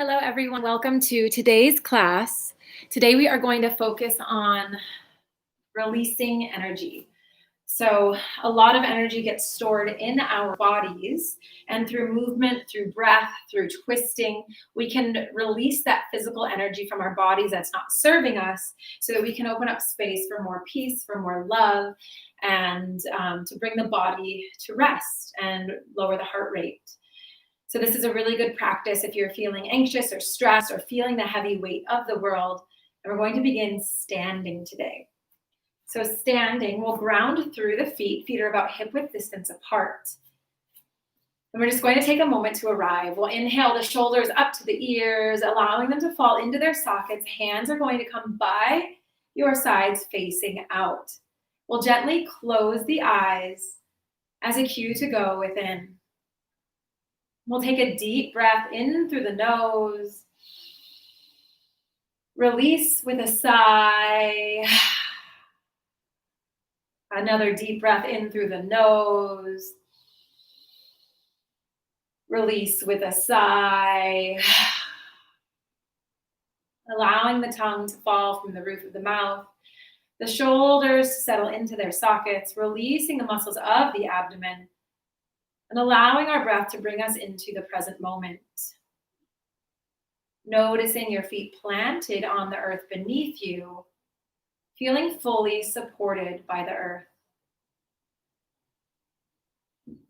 Hello, everyone. Welcome to today's class. Today, we are going to focus on releasing energy. So, a lot of energy gets stored in our bodies, and through movement, through breath, through twisting, we can release that physical energy from our bodies that's not serving us so that we can open up space for more peace, for more love, and to bring the body to rest and lower the heart rate. So this is a really good practice if you're feeling anxious or stressed or feeling the heavy weight of the world. And we're going to begin standing today. So standing, we'll ground through the feet. Feet are about hip width distance apart. And we're just going to take a moment to arrive. We'll inhale the shoulders up to the ears, allowing them to fall into their sockets. Hands are going to come by your sides facing out. We'll gently close the eyes as a cue to go within. We'll take a deep breath in through the nose. Release with a sigh. Another deep breath in through the nose. Release with a sigh. Allowing the tongue to fall from the roof of the mouth. The shoulders to settle into their sockets, releasing the muscles of the abdomen. And allowing our breath to bring us into the present moment. Noticing your feet planted on the earth beneath you, feeling fully supported by the earth.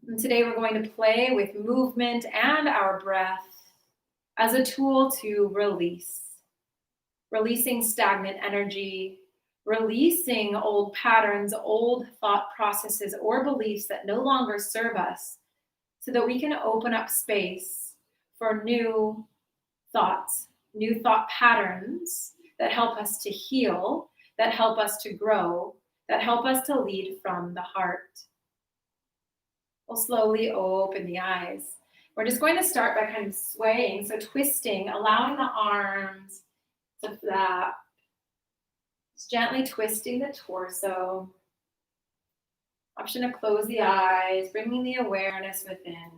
And today we're going to play with movement and our breath as a tool to release. Releasing stagnant energy, releasing old patterns, old thought processes, or beliefs that no longer serve us, so that we can open up space for new thoughts, new thought patterns that help us to heal, that help us to grow, that help us to lead from the heart. We'll slowly open the eyes. We're just going to start by kind of swaying, so twisting, allowing the arms to flap. Just gently twisting the torso. Option to close the eyes, bringing the awareness within.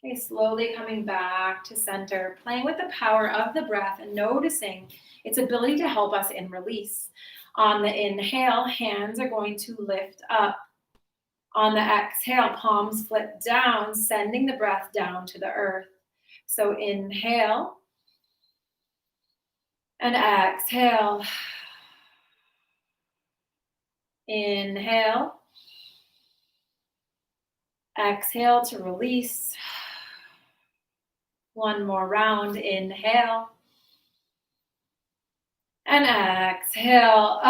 Okay, slowly coming back to center, playing with the power of the breath and noticing its ability to help us in release. On the inhale, hands are going to lift up. On the exhale, palms flip down, sending the breath down to the earth. So inhale. And exhale. Inhale. Exhale to release. One more round. Inhale. And exhale.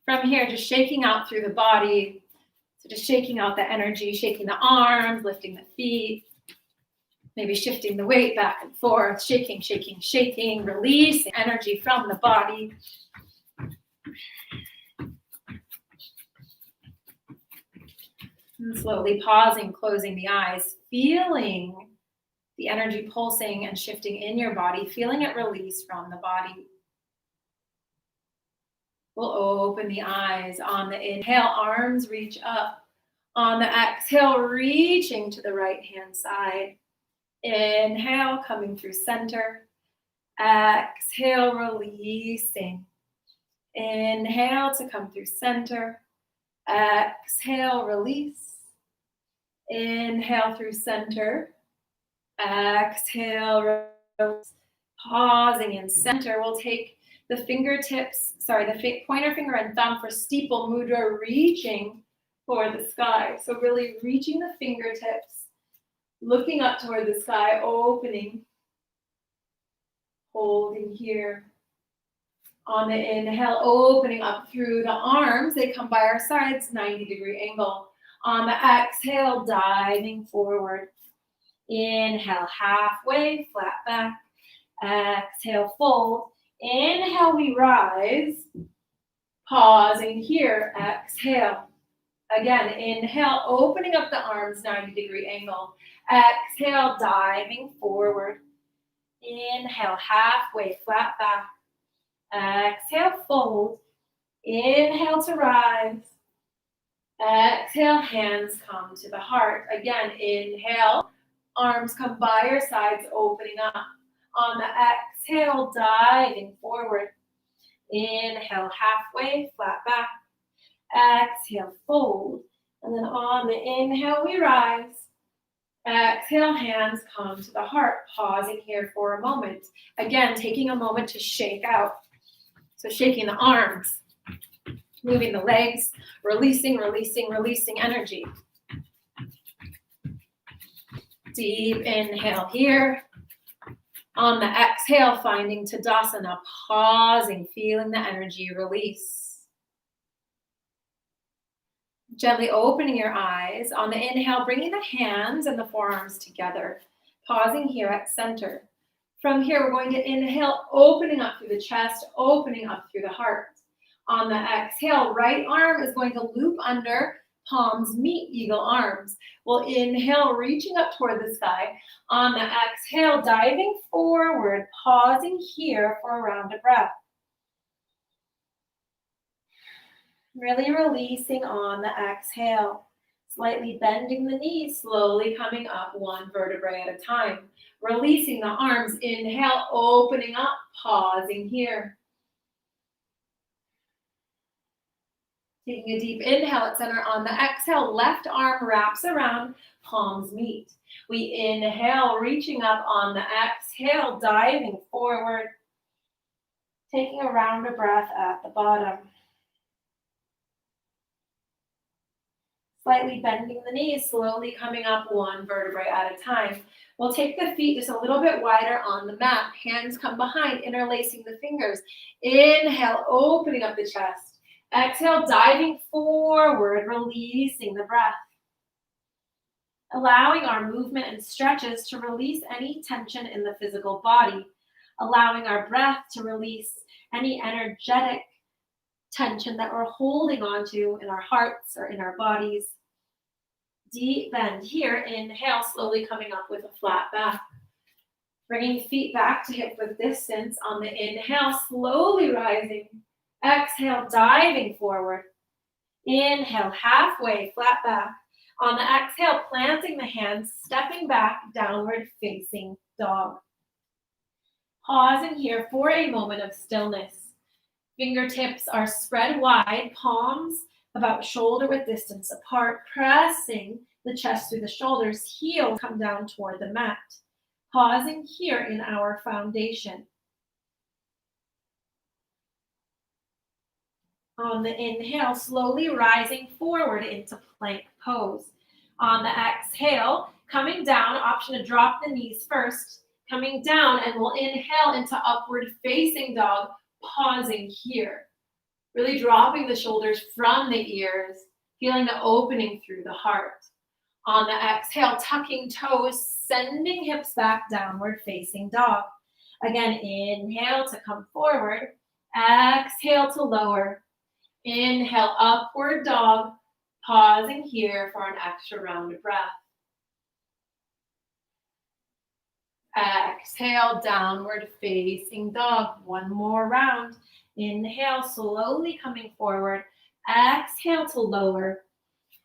From here, just shaking out through the body. So just shaking out the energy, shaking the arms, lifting the feet. Maybe shifting the weight back and forth, shaking, shaking, shaking, release energy from the body. And slowly pausing, closing the eyes, feeling the energy pulsing and shifting in your body, feeling it release from the body. We'll open the eyes. On the inhale, arms reach up. On the exhale, reaching to the right-hand side. Inhale, coming through center. Exhale, releasing. Inhale to come through center. Exhale, release. Inhale through center. Exhale, release. Pausing in center. We'll take the fingertips, the pointer finger and thumb for steeple mudra, reaching for the sky. So really reaching the fingertips, looking up toward the sky, opening, holding here. On the inhale, opening up through the arms. They come by our sides, 90-degree angle. On the exhale, diving forward. Inhale, halfway, flat back. Exhale, fold. Inhale, we rise. Pausing here, exhale. Again, inhale, opening up the arms, 90-degree angle. Exhale, diving forward. Inhale, halfway, flat back. Exhale, fold. Inhale to rise. Exhale, hands come to the heart. Again, inhale, arms come by your sides, opening up. On the exhale, diving forward. Inhale, halfway, flat back. Exhale, fold. And then on the inhale, we rise. Exhale, hands come to the heart. Pausing here for a moment. Again, taking a moment to shake out. So shaking the arms, moving the legs, releasing, releasing, releasing energy. Deep inhale here. On the exhale, finding Tadasana, pausing, feeling the energy release. Gently opening your eyes. On the inhale, bringing the hands and the forearms together. Pausing here at center. From here, we're going to inhale, opening up through the chest, opening up through the heart. On the exhale, right arm is going to loop under, palms meet eagle arms. We'll inhale, reaching up toward the sky. On the exhale, diving forward, pausing here for a round of breath. Really releasing on the exhale. Slightly bending the knees, slowly coming up one vertebrae at a time. Releasing the arms, inhale, opening up, pausing here. Taking a deep inhale at center. On the exhale, left arm wraps around, palms meet. We inhale, reaching up. On the exhale, diving forward. Taking a round of breath at the bottom. Slightly bending the knees, slowly coming up one vertebrae at a time. We'll take the feet just a little bit wider on the mat. Hands come behind, interlacing the fingers. Inhale, opening up the chest. Exhale, diving forward, releasing the breath. Allowing our movement and stretches to release any tension in the physical body. Allowing our breath to release any energetic tension that we're holding on to in our hearts or in our bodies. Deep bend here. Inhale, slowly coming up with a flat back. Bringing feet back to hip width distance. On the inhale, slowly rising. Exhale, diving forward. Inhale, halfway, flat back. On the exhale, planting the hands, stepping back, downward facing dog. Pausing here for a moment of stillness. Fingertips are spread wide, palms about shoulder width distance apart, pressing the chest through the shoulders, heels come down toward the mat. Pausing here in our foundation. On the inhale, slowly rising forward into plank pose. On the exhale, coming down, option to drop the knees first, coming down, and we'll inhale into upward facing dog, pausing here. Really dropping the shoulders from the ears, feeling the opening through the heart. On the exhale, tucking toes, sending hips back, downward facing dog. Again, inhale to come forward. Exhale to lower. Inhale, upward dog. Pausing here for an extra round of breath. Exhale, downward facing dog. One more round. Inhale, slowly coming forward. Exhale to lower.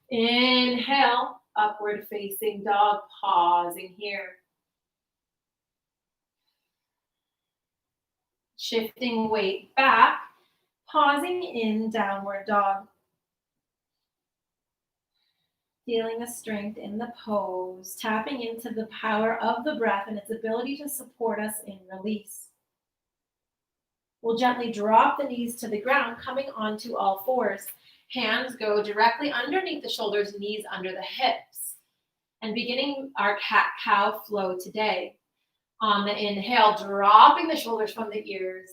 Inhale, upward facing dog. Pausing here. Shifting weight back. Pausing in downward dog. Feeling the strength in the pose, tapping into the power of the breath and its ability to support us in release. We'll gently drop the knees to the ground, coming onto all fours. Hands go directly underneath the shoulders, knees under the hips. And beginning our cat-cow flow today. On the inhale, dropping the shoulders from the ears,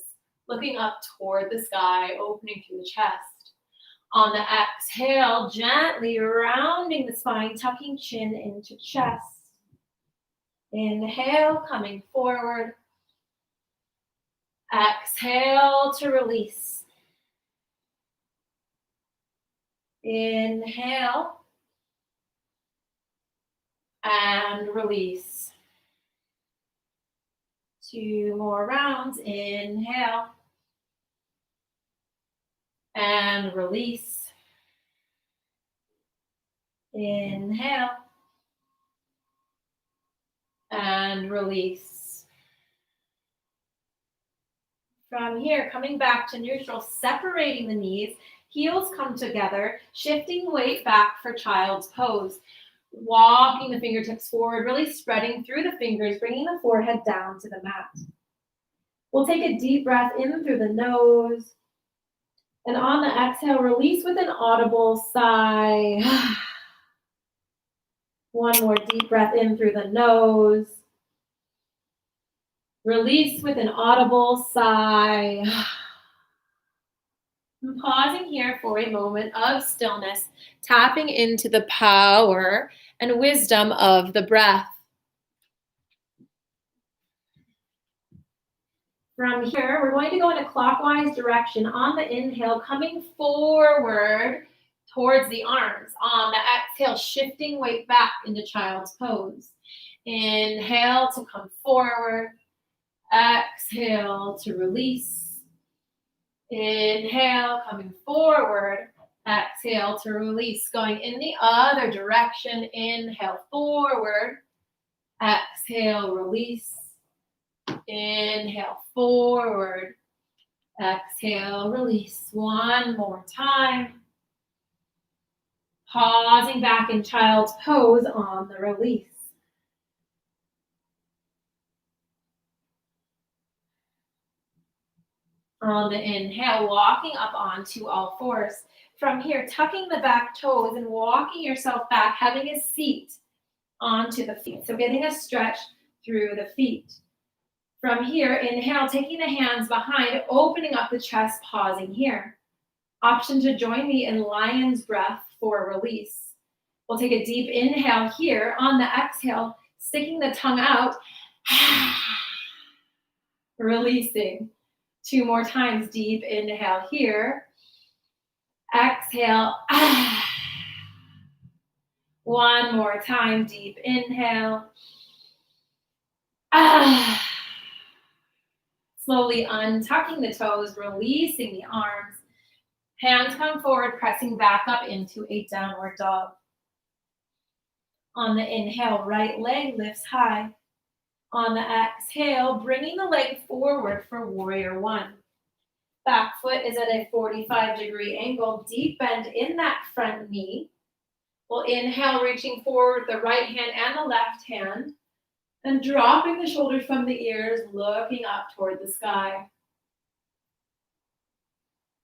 looking up toward the sky, opening through the chest. On the exhale, gently rounding the spine, tucking chin into chest. Inhale, coming forward. Exhale to release. Inhale. And release. 2 more rounds. Inhale. and release. Inhale and release. From here, coming back to neutral, separating the knees, heels come together, shifting weight back for child's pose. Walking the fingertips forward, really spreading through the fingers, bringing the forehead down to the mat. We'll take a deep breath in through the nose. And on the exhale, release with an audible sigh. One more deep breath in through the nose. Release with an audible sigh. I'm pausing here for a moment of stillness, tapping into the power and wisdom of the breath. From here, we're going to go in a clockwise direction. On the inhale, coming forward towards the arms. On the exhale, shifting weight back into child's pose. Inhale to come forward. Exhale to release. Inhale, coming forward. Exhale to release. Going in the other direction. Inhale, forward. Exhale, release. Inhale, forward. Exhale, release. One more time. Pausing back in child's pose on the release. On the inhale, walking up onto all fours. From here, tucking the back toes and walking yourself back, having a seat onto the feet. So getting a stretch through the feet. From here, inhale, taking the hands behind, opening up the chest, pausing here. Option to join me in lion's breath for release. We'll take a deep inhale here. On the exhale, sticking the tongue out, releasing. Two more times, deep inhale here. Exhale. One more time, deep inhale. Slowly untucking the toes, releasing the arms. Hands come forward, pressing back up into a downward dog. On the inhale, right leg lifts high. On the exhale, bringing the leg forward for warrior one. Back foot is at a 45-degree angle, deep bend in that front knee. We'll inhale, reaching forward the right hand and the left hand, and dropping the shoulders from the ears, looking up toward the sky.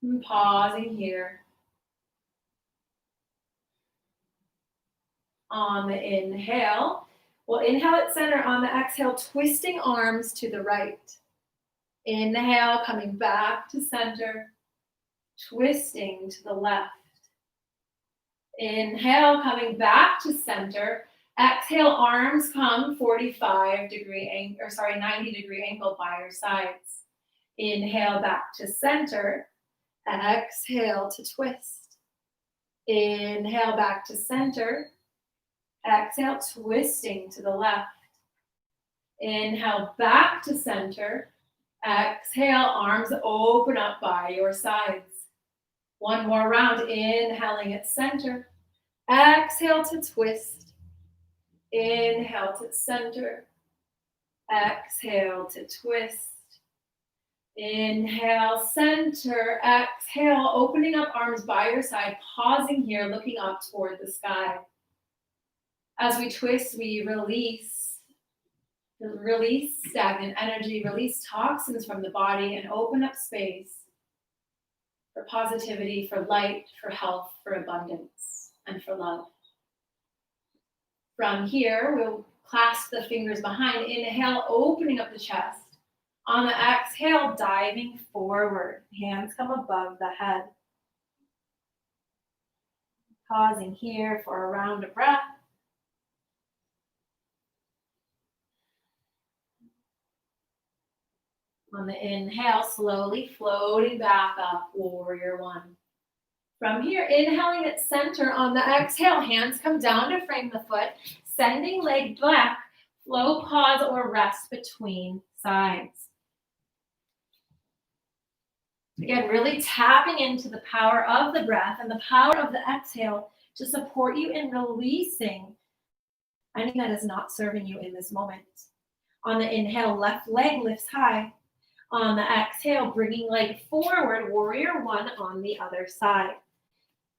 And pausing here. On the inhale, we'll inhale at center. On the exhale, twisting arms to the right. Inhale, coming back to center, twisting to the left. Inhale, coming back to center. Exhale, arms come 90-degree angle by your sides. Inhale, back to center. Exhale to twist. Inhale, back to center. Exhale, twisting to the left. Inhale, back to center. Exhale, arms open up by your sides. One more round, inhaling at center. Exhale to twist. Inhale to center. Exhale to twist. Inhale, center. Exhale, opening up arms by your side, pausing here, looking up toward the sky. As we twist, we release stagnant energy, release toxins from the body, and open up space for positivity, for light, for health, for abundance, and for love. From here, we'll clasp the fingers behind. Inhale, opening up the chest. On the exhale, diving forward. Hands come above the head. Pausing here for a round of breath. On the inhale, slowly floating back up, warrior one. From here, inhaling at center. On the exhale, hands come down to frame the foot, sending leg back, flow, pause, or rest between sides. Again, really tapping into the power of the breath and the power of the exhale to support you in releasing anything that is not serving you in this moment. On the inhale, left leg lifts high. On the exhale, bringing leg forward, warrior one on the other side.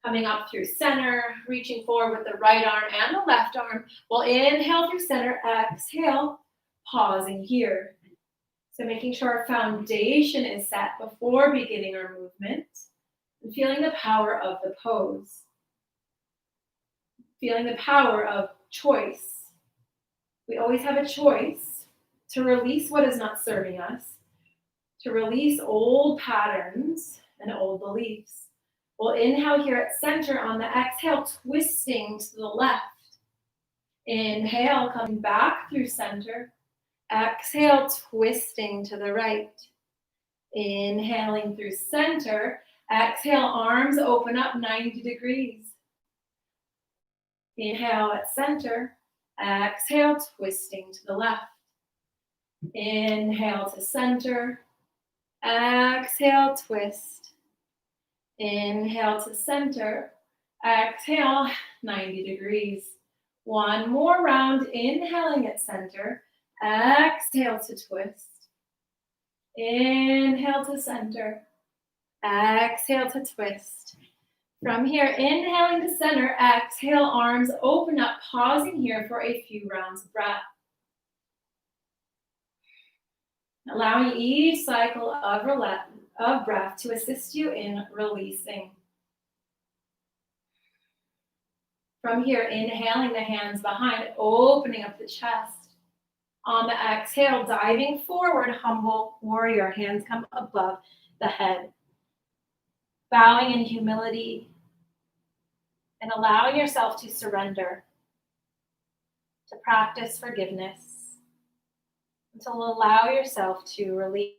Coming up through center, reaching forward with the right arm and the left arm. We'll inhale through center, exhale, pausing here. So making sure our foundation is set before beginning our movement and feeling the power of the pose. Feeling the power of choice. We always have a choice to release what is not serving us, to release old patterns and old beliefs. We'll inhale here at center. On the exhale, twisting to the left. Inhale, coming back through center. Exhale, twisting to the right. Inhaling through center. Exhale, arms open up 90 degrees. Inhale at center. Exhale, twisting to the left. Inhale to center. Exhale, twist. Inhale to center. Exhale, 90 degrees. One more round, inhaling at center. Exhale to twist. Inhale to center. Exhale to twist. From here, inhaling to center. Exhale, arms open up, pausing here for a few rounds of breath. Allowing each cycle of breath to assist you in releasing. From here, inhaling the hands behind, opening up the chest. On the exhale, diving forward, humble warrior. Hands come above the head. Bowing in humility and allowing yourself to surrender, to practice forgiveness, and to allow yourself to release.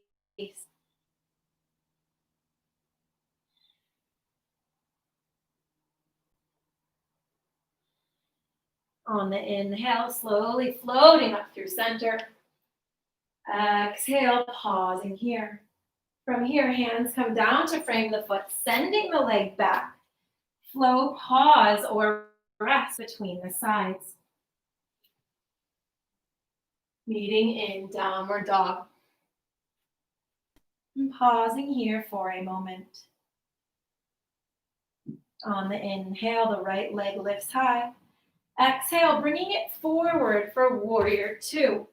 On the inhale, slowly floating up through center. Exhale, pausing here. From here, hands come down to frame the foot, sending the leg back. Flow, pause, or rest between the sides. Meeting in downward dog. And pausing here for a moment. On the inhale, the right leg lifts high. Exhale, bringing it forward for warrior two.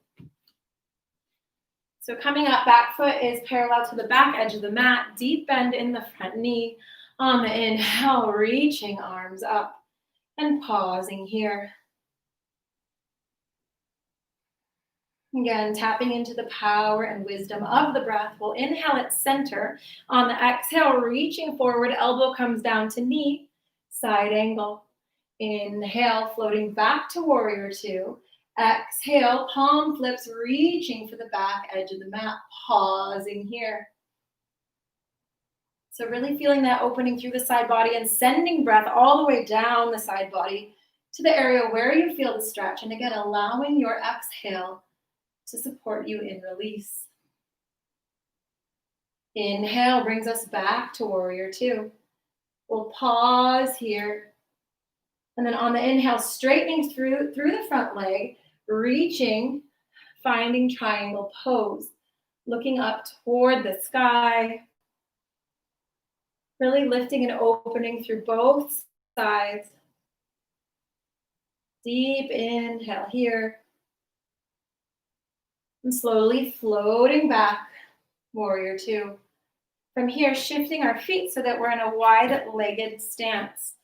So coming up, back foot is parallel to the back edge of the mat, deep bend in the front knee. On the inhale, reaching arms up and pausing here. Again, tapping into the power and wisdom of the breath. We'll inhale at center. On the exhale, reaching forward, elbow comes down to knee, side angle. Inhale, floating back to warrior two. Exhale, palm flips, reaching for the back edge of the mat, pausing here. So really feeling that opening through the side body and sending breath all the way down the side body to the area where you feel the stretch. And again, allowing your exhale to support you in release. Inhale brings us back to warrior two. We'll pause here. And then on the inhale, straightening through the front leg, reaching, finding triangle pose, looking up toward the sky, really lifting and opening through both sides. Deep inhale here. And slowly floating back, warrior two. From here, shifting our feet so that we're in a wide-legged stance.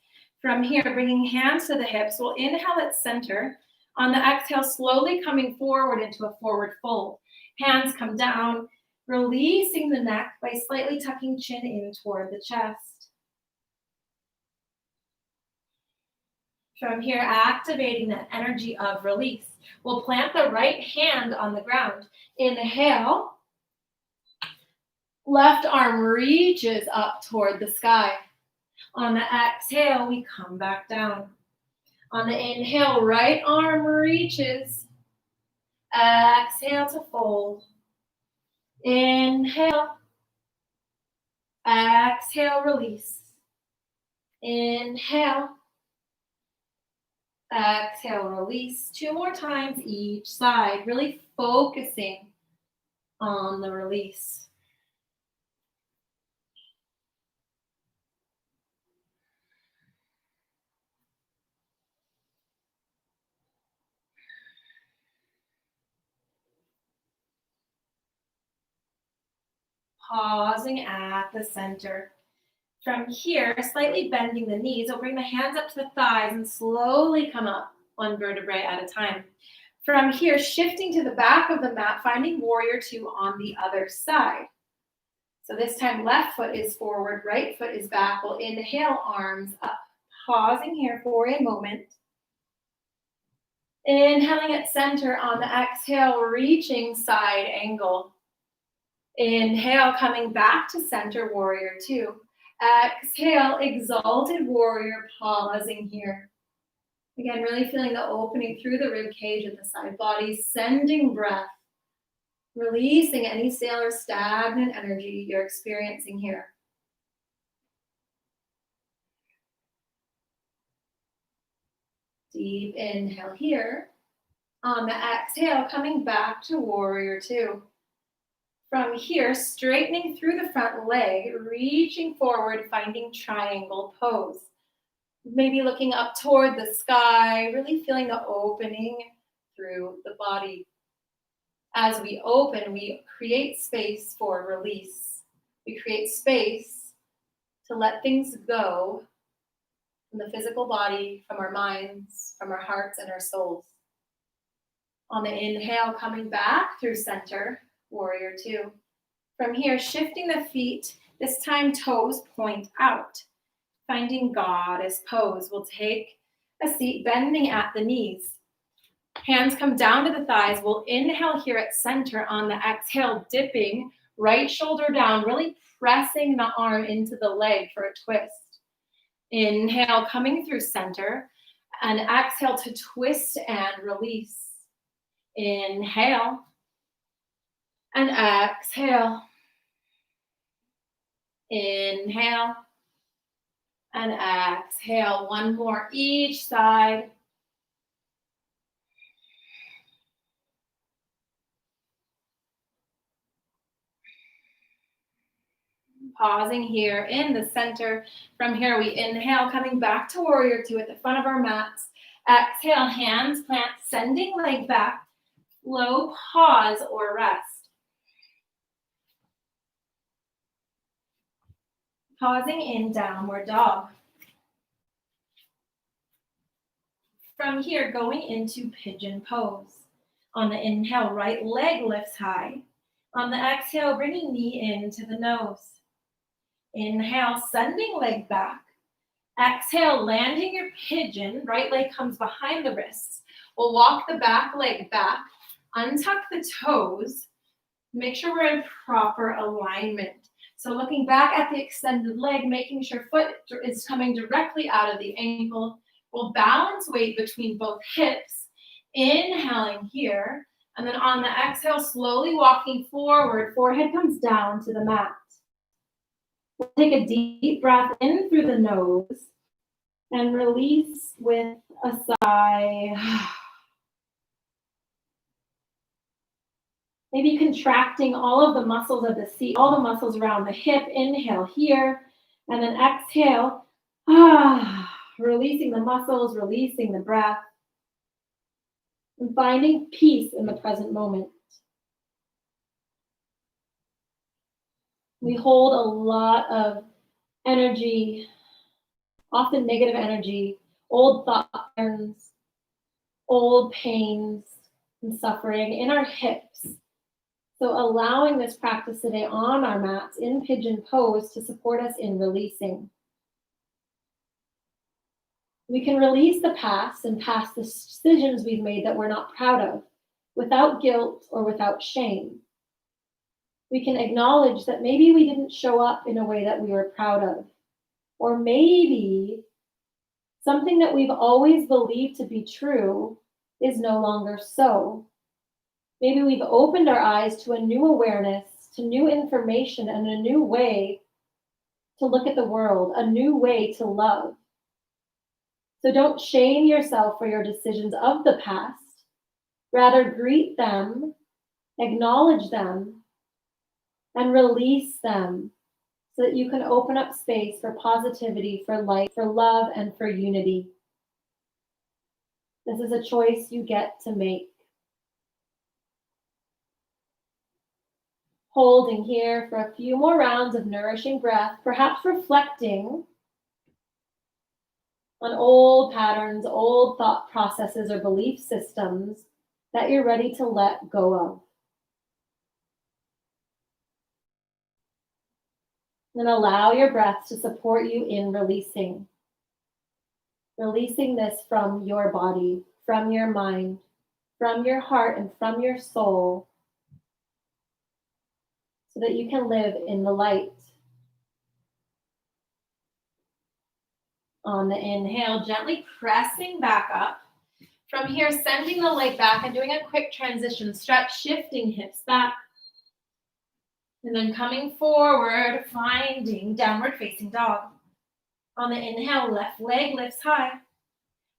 From here, bringing hands to the hips, we'll inhale at center. On the exhale, slowly coming forward into a forward fold. Hands come down, releasing the neck by slightly tucking chin in toward the chest. From here, activating that energy of release. We'll plant the right hand on the ground. Inhale. Left arm reaches up toward the sky. On the exhale, we come back down. On the inhale, right arm reaches. Exhale to fold. Inhale. exhale, release. Inhale. Exhale, release. 2 more times each side, really focusing on the release. Pausing at the center. From here, slightly bending the knees, I'll bring the hands up to the thighs and slowly come up 1 vertebrae at a time. From here, shifting to the back of the mat, finding warrior 2 on the other side. So this time, left foot is forward, right foot is back. We'll inhale, arms up. Pausing here for a moment. Inhaling at center on the exhale, reaching side angle. Inhale, coming back to center, warrior 2. Exhale, exalted warrior, pausing here. Again, really feeling the opening through the rib cage at the side body, sending breath, releasing any stale or stagnant energy you're experiencing here. Deep inhale here. On the exhale, coming back to warrior 2. From here, straightening through the front leg, reaching forward, finding triangle pose. Maybe looking up toward the sky, really feeling the opening through the body. As we open, we create space for release. We create space to let things go from the physical body, from our minds, from our hearts and our souls. On the inhale, coming back through center, warrior 2. From here, shifting the feet, this time toes point out. Finding goddess pose. We'll take a seat, bending at the knees. Hands come down to the thighs. We'll inhale here at center. On the exhale, dipping, right shoulder down, really pressing the arm into the leg for a twist. Inhale, coming through center, and exhale to twist and release. Inhale, and exhale. Inhale, and exhale. 1 more each side. Pausing here in the center. From here, we inhale, coming back to warrior 2 at the front of our mats. Exhale, hands plant, sending leg back. Low pause or rest. Pausing in downward dog. From here, going into pigeon pose. On the inhale, right leg lifts high. On the exhale, bringing knee into the nose. Inhale, sending leg back. Exhale, landing your pigeon. Right leg comes behind the wrists. We'll walk the back leg back. Untuck the toes. Make sure we're in proper alignment. So looking back at the extended leg, making sure foot is coming directly out of the ankle. We'll balance weight between both hips. Inhaling here. And then on the exhale, slowly walking forward. Forehead comes down to the mat. We'll take a deep breath in through the nose and release with a sigh. Maybe contracting all of the muscles of the seat, all the muscles around the hip. Inhale here, and then exhale. Releasing the muscles, releasing the breath, and finding peace in the present moment. We hold a lot of energy, often negative energy, old thought patterns, old pains and suffering in our hips. So allowing this practice today on our mats in pigeon pose to support us in releasing. We can release the past and past decisions we've made that we're not proud of, without guilt or without shame. We can acknowledge that maybe we didn't show up in a way that we were proud of, or maybe something that we've always believed to be true is no longer so. Maybe we've opened our eyes to a new awareness, to new information, and a new way to look at the world, a new way to love. So don't shame yourself for your decisions of the past. Rather, greet them, acknowledge them, and release them so that you can open up space for positivity, for light, for love, and for unity. This is a choice you get to make. Holding here for a few more rounds of nourishing breath, perhaps reflecting on old patterns, old thought processes, or belief systems that you're ready to let go of. And allow your breath to support you in releasing. Releasing this from your body, from your mind, from your heart, and from your soul, so that you can live in the light. On the inhale, gently pressing back up. From here, sending the leg back and doing a quick transition stretch, shifting hips back. And then coming forward, finding downward facing dog. On the inhale, left leg lifts high.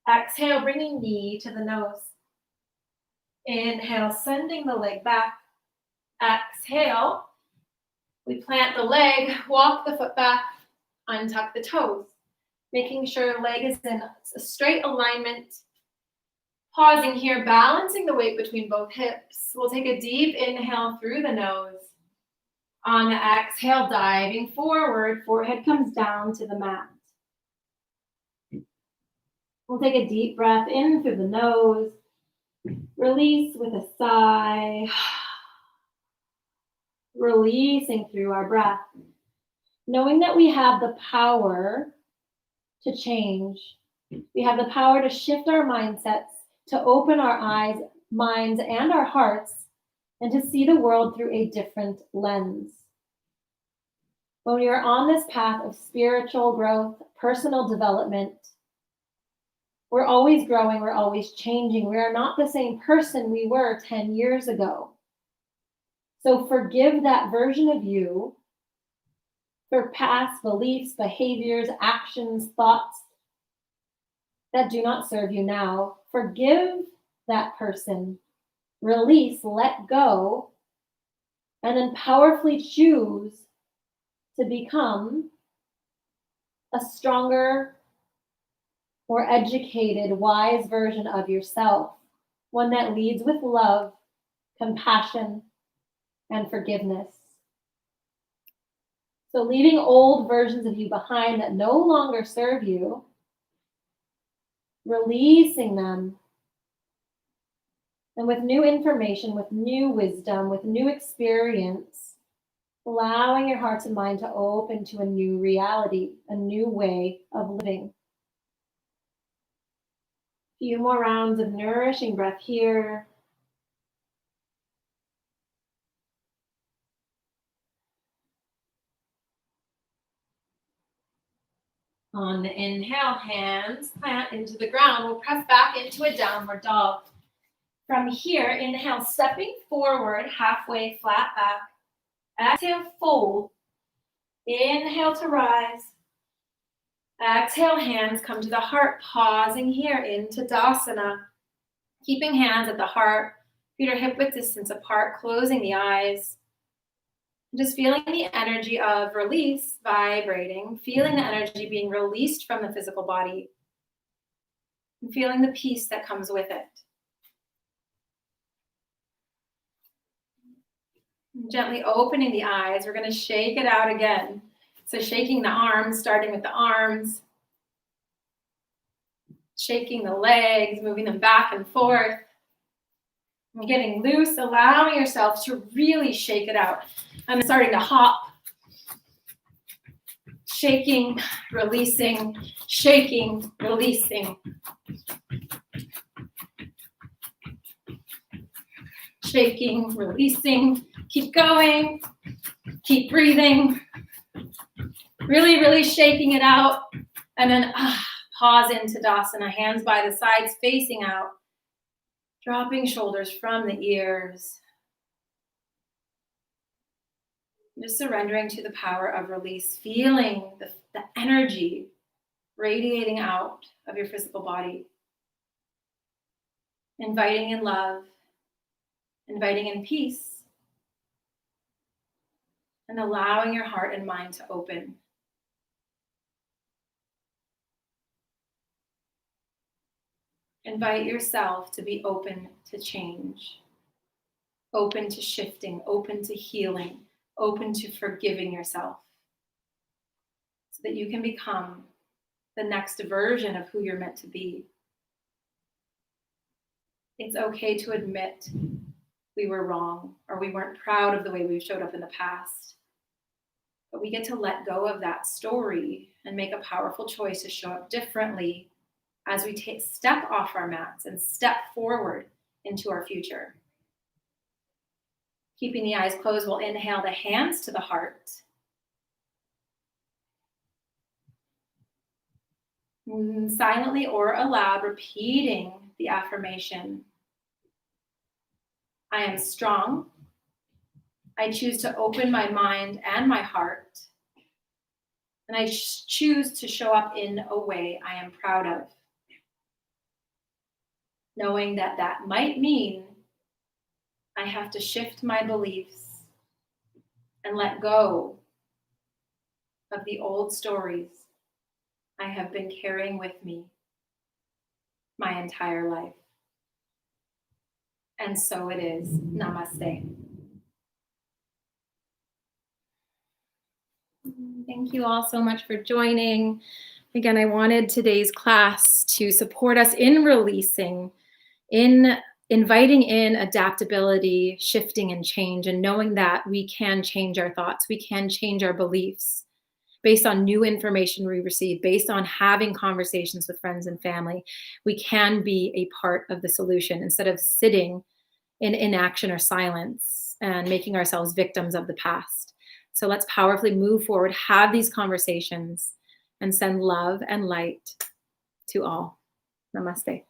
Exhale, bringing knee to the nose. Inhale, sending the leg back. Exhale, we plant the leg, walk the foot back, untuck the toes, making sure leg is in a straight alignment. Pausing here, balancing the weight between both hips. We'll take a deep inhale through the nose. On the exhale, diving forward, forehead comes down to the mat. We'll take a deep breath in through the nose. Release with a sigh. Releasing through our breath. Knowing that we have the power to change. We have the power to shift our mindsets, to open our eyes, minds, and our hearts, and to see the world through a different lens. When we are on this path of spiritual growth, personal development, we're always growing, we're always changing. We are not the same person we were 10 years ago. So forgive that version of you for past beliefs, behaviors, actions, thoughts that do not serve you now. Forgive that person, release, let go, and then powerfully choose to become a stronger, more educated, wise version of yourself, one that leads with love, compassion, and forgiveness. So leaving old versions of you behind that no longer serve you, releasing them, and with new information, with new wisdom, with new experience, allowing your heart and mind to open to a new reality, a new way of living. A few more rounds of nourishing breath here. On the inhale, hands plant into the ground. We'll press back into a downward dog. From here, inhale, stepping forward, halfway flat back. Exhale, fold. Inhale to rise. Exhale, hands come to the heart, pausing here into Tadasana. Keeping hands at the heart, feet are hip width distance apart, closing the eyes. Just feeling the energy of release vibrating, feeling the energy being released from the physical body, and feeling the peace that comes with it. Gently opening the eyes, we're going to shake it out again. So shaking the arms, starting with the arms, shaking the legs, moving them back and forth, and getting loose, allowing yourself to really shake it out. And then starting to hop, shaking, releasing, shaking, releasing. Shaking, releasing, keep going, keep breathing, really, really shaking it out, and then pause into Tadasana, hands by the sides facing out, dropping shoulders from the ears. Just surrendering to the power of release, feeling the energy radiating out of your physical body. Inviting in love, inviting in peace, and allowing your heart and mind to open. Invite yourself to be open to change, open to shifting, open to healing, open to forgiving yourself, so that you can become the next version of who you're meant to be. It's okay to admit we were wrong or we weren't proud of the way we showed up in the past. But we get to let go of that story and make a powerful choice to show up differently as we step off our mats and step forward into our future. Keeping the eyes closed, we'll inhale the hands to the heart. Silently or aloud, repeating the affirmation. I am strong. I choose to open my mind and my heart. And I choose to show up in a way I am proud of. Knowing that that might mean I have to shift my beliefs and let go of the old stories I have been carrying with me my entire life. And so it is. Namaste. Thank you all so much for joining. Again, I wanted today's class to support us in releasing, in inviting in adaptability, shifting, and change, and knowing that we can change our thoughts, we can change our beliefs based on new information we receive, based on having conversations with friends and family. We can be a part of the solution instead of sitting in inaction or silence and making ourselves victims of the past. So let's powerfully move forward, have these conversations, and send love and light to all. Namaste.